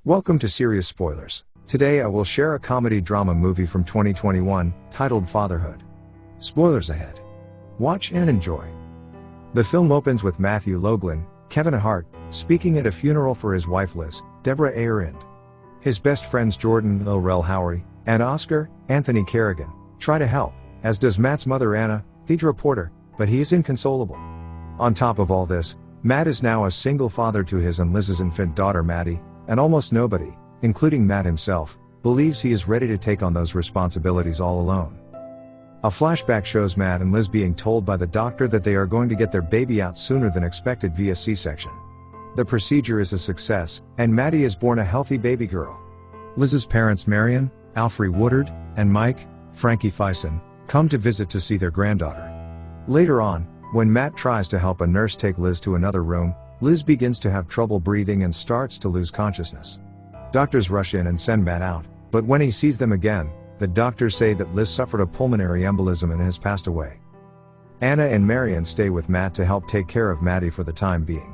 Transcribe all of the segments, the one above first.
Welcome to Serious Spoilers. Today I will share a comedy drama movie from 2021, titled Fatherhood. Spoilers ahead. Watch and enjoy. The film opens with Matthew Logelin, Kevin Hart, speaking at a funeral for his wife Liz, Deborah Arendt. His best friends Jordan, Lorel Howery, and Oscar, Anthony Kerrigan, try to help, as does Matt's mother Anna, Deidre Porter, but he is inconsolable. On top of all this, Matt is now a single father to his and Liz's infant daughter Maddy, and almost nobody, including Matt himself, believes he is ready to take on those responsibilities all alone. A flashback shows Matt and Liz being told by the doctor that they are going to get their baby out sooner than expected via C-section. The procedure is a success, and Maddy is born a healthy baby girl. Liz's parents Marion, Alfre Woodard, and Mike, Frankie Fison, come to visit to see their granddaughter. Later on, when Matt tries to help a nurse take Liz to another room, Liz begins to have trouble breathing and starts to lose consciousness. Doctors rush in and send Matt out, but when he sees them again, the doctors say that Liz suffered a pulmonary embolism and has passed away. Anna and Marion stay with Matt to help take care of Maddy for the time being.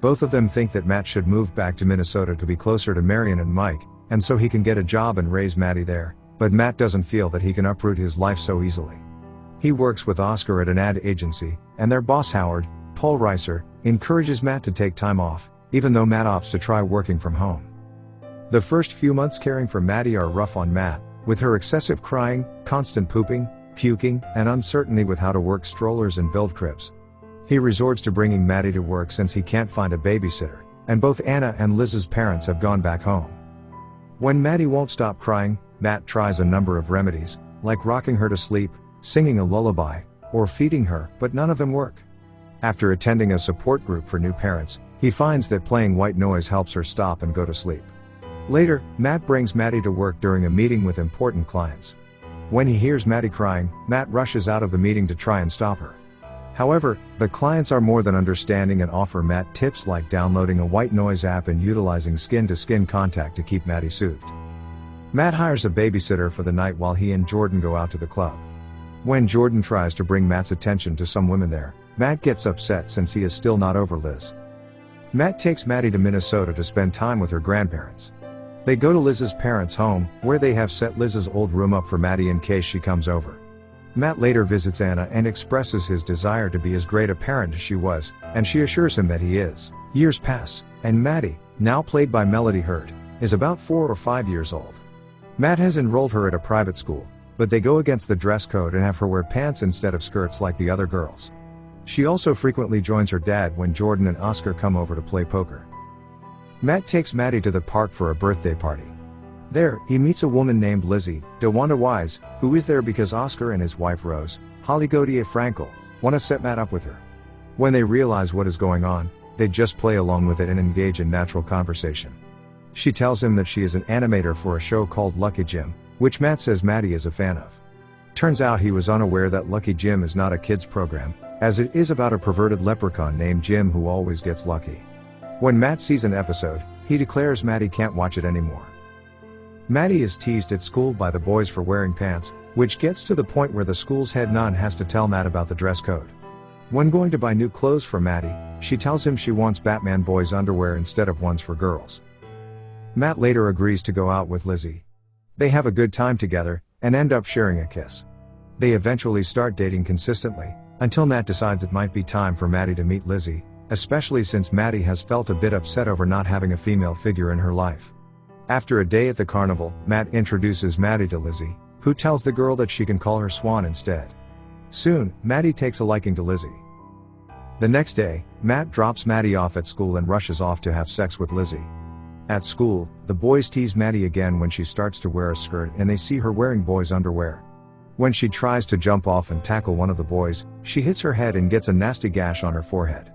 Both of them think that Matt should move back to Minnesota to be closer to Marion and Mike, and so he can get a job and raise Maddy there, but Matt doesn't feel that he can uproot his life so easily. He works with Oscar at an ad agency, and their boss Howard, Paul Reiser, encourages Matt to take time off, even though Matt opts to try working from home. The first few months caring for Maddy are rough on Matt, with her excessive crying, constant pooping, puking, and uncertainty with how to work strollers and build cribs. He resorts to bringing Maddy to work since he can't find a babysitter, and both Anna and Liz's parents have gone back home. When Maddy won't stop crying, Matt tries a number of remedies, like rocking her to sleep, singing a lullaby, or feeding her, but none of them work. After attending a support group for new parents, he finds that playing white noise helps her stop and go to sleep. Later, Matt brings Maddy to work during a meeting with important clients. When he hears Maddy crying, Matt rushes out of the meeting to try and stop her. However, the clients are more than understanding and offer Matt tips like downloading a white noise app and utilizing skin-to-skin contact to keep Maddy soothed. Matt hires a babysitter for the night while he and Jordan go out to the club. When Jordan tries to bring Matt's attention to some women there, Matt gets upset since he is still not over Liz. Matt takes Maddy to Minnesota to spend time with her grandparents. They go to Liz's parents' home, where they have set Liz's old room up for Maddy in case she comes over. Matt later visits Anna and expresses his desire to be as great a parent as she was, and she assures him that he is. Years pass, and Maddy, now played by Melody Hurd, is about 4 or 5 years old. Matt has enrolled her at a private school, but they go against the dress code and have her wear pants instead of skirts like the other girls. She also frequently joins her dad when Jordan and Oscar come over to play poker. Matt takes Maddy to the park for a birthday party. There, he meets a woman named Lizzie, DeWanda Wise, who is there because Oscar and his wife Rose, Holly Godier-Frankel, want to set Matt up with her. When they realize what is going on, they just play along with it and engage in natural conversation. She tells him that she is an animator for a show called Lucky Jim, which Matt says Maddy is a fan of. Turns out he was unaware that Lucky Jim is not a kids program, as it is about a perverted leprechaun named Jim who always gets lucky. When Matt sees an episode, he declares Maddy can't watch it anymore. Maddy is teased at school by the boys for wearing pants, which gets to the point where the school's head nun has to tell Matt about the dress code. When going to buy new clothes for Maddy, she tells him she wants Batman boys' underwear instead of ones for girls. Matt later agrees to go out with Lizzie. They have a good time together, and end up sharing a kiss. They eventually start dating consistently, until Matt decides it might be time for Maddy to meet Lizzie, especially since Maddy has felt a bit upset over not having a female figure in her life. After a day at the carnival, Matt introduces Maddy to Lizzie, who tells the girl that she can call her Swan instead. Soon, Maddy takes a liking to Lizzie. The next day, Matt drops Maddy off at school and rushes off to have sex with Lizzie. At school, the boys tease Maddy again when she starts to wear a skirt and they see her wearing boys' underwear. When she tries to jump off and tackle one of the boys, she hits her head and gets a nasty gash on her forehead.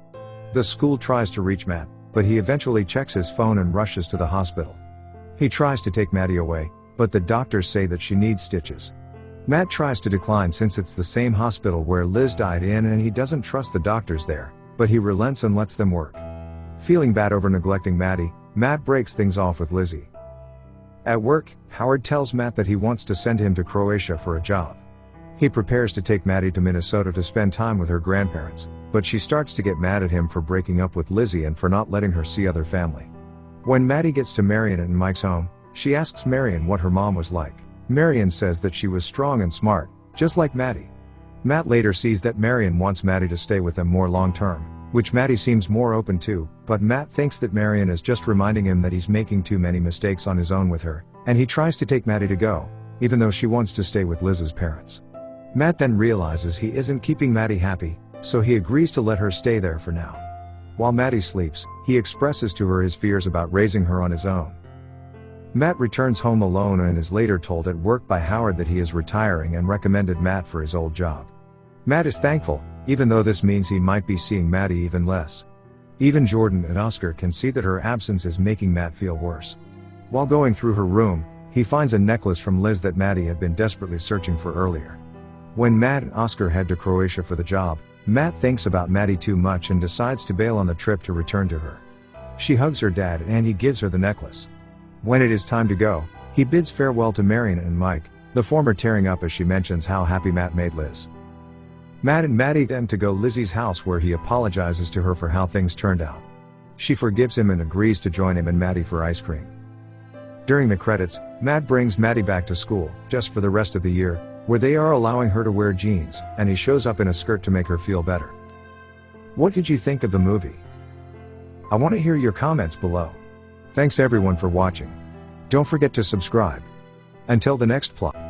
The school tries to reach Matt, but he eventually checks his phone and rushes to the hospital. He tries to take Maddy away, but the doctors say that she needs stitches. Matt tries to decline since it's the same hospital where Liz died in and he doesn't trust the doctors there, but he relents and lets them work. Feeling bad over neglecting Maddy, Matt breaks things off with Lizzie. At work, Howard tells Matt that he wants to send him to Croatia for a job. He prepares to take Maddy to Minnesota to spend time with her grandparents, but she starts to get mad at him for breaking up with Lizzie and for not letting her see other family. When Maddy gets to Marion and Mike's home, she asks Marion what her mom was like. Marion says that she was strong and smart, just like Maddy. Matt later sees that Marion wants Maddy to stay with them more long term, which Maddy seems more open to, but Matt thinks that Marion is just reminding him that he's making too many mistakes on his own with her, and he tries to take Maddy to go, even though she wants to stay with Liz's parents. Matt then realizes he isn't keeping Maddy happy, so he agrees to let her stay there for now. While Maddy sleeps, he expresses to her his fears about raising her on his own. Matt returns home alone and is later told at work by Howard that he is retiring and recommended Matt for his old job. Matt is thankful, even though this means he might be seeing Maddy even less. Even Jordan and Oscar can see that her absence is making Matt feel worse. While going through her room, he finds a necklace from Liz that Maddy had been desperately searching for earlier. When Matt and Oscar head to Croatia for the job, Matt thinks about Maddy too much and decides to bail on the trip to return to her. She hugs her dad and he gives her the necklace. When it is time to go, he bids farewell to Marion and Mike, the former tearing up as she mentions how happy Matt made Liz. Matt and Maddy then to go Lizzie's house where he apologizes to her for how things turned out. She forgives him and agrees to join him and Maddy for ice cream. During the credits, Matt brings Maddy back to school, just for the rest of the year, where they are allowing her to wear jeans, and he shows up in a skirt to make her feel better. What did you think of the movie? I want to hear your comments below. Thanks everyone for watching. Don't forget to subscribe. Until the next plot.